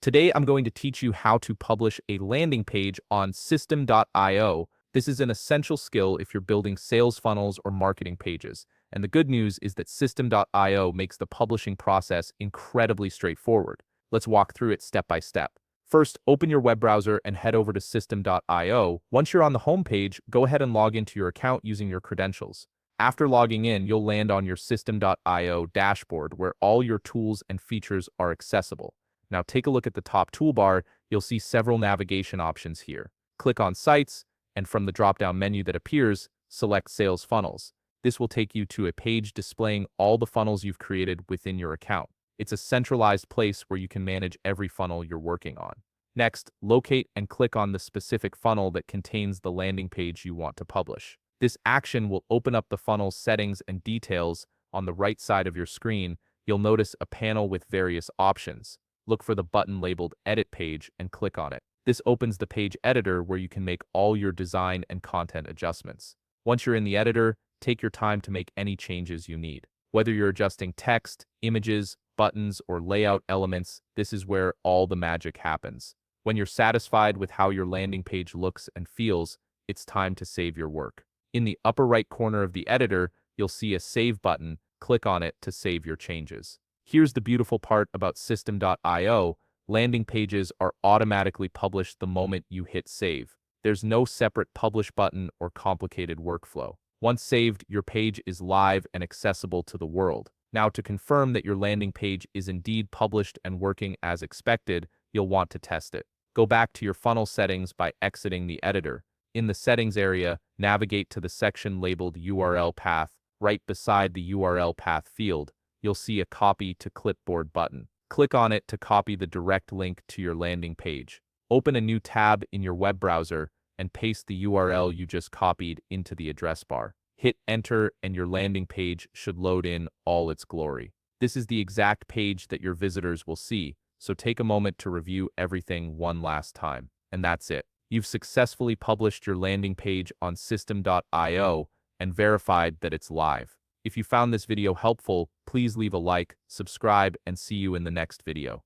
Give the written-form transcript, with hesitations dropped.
Today, I'm going to teach you how to publish a landing page on System.io. This is an essential skill if you're building sales funnels or marketing pages. And the good news is that System.io makes the publishing process incredibly straightforward. Let's walk through it step by step. First, open your web browser and head over to System.io. Once you're on the home page, go ahead and log into your account using your credentials. After logging in, you'll land on your System.io dashboard where all your tools and features are accessible. Now take a look at the top toolbar. You'll see several navigation options here. Click on Sites, and from the drop-down menu that appears, select Sales Funnels. This will take you to a page displaying all the funnels you've created within your account. It's a centralized place where you can manage every funnel you're working on. Next, locate and click on the specific funnel that contains the landing page you want to publish. This action will open up the funnel's settings and details. On the right side of your screen, you'll notice a panel with various options. Look for the button labeled Edit Page and click on it. This opens the page editor where you can make all your design and content adjustments. Once you're in the editor, take your time to make any changes you need. Whether you're adjusting text, images, buttons, or layout elements, this is where all the magic happens. When you're satisfied with how your landing page looks and feels, it's time to save your work. In the upper right corner of the editor, you'll see a Save button. Click on it to save your changes. Here's the beautiful part about System.io. Landing pages are automatically published the moment you hit save. There's no separate publish button or complicated workflow. Once saved, your page is live and accessible to the world. Now, to confirm that your landing page is indeed published and working as expected, you'll want to test it. Go back to your funnel settings by exiting the editor. In the settings area, navigate to the section labeled URL path. Right beside the URL path field, you'll see a Copy to Clipboard button. Click on it to copy the direct link to your landing page. Open a new tab in your web browser and paste the URL you just copied into the address bar. Hit Enter and your landing page should load in all its glory. This is the exact page that your visitors will see, so take a moment to review everything one last time. And that's it. You've successfully published your landing page on System.io and verified that it's live. If you found this video helpful, please leave a like, subscribe, and see you in the next video.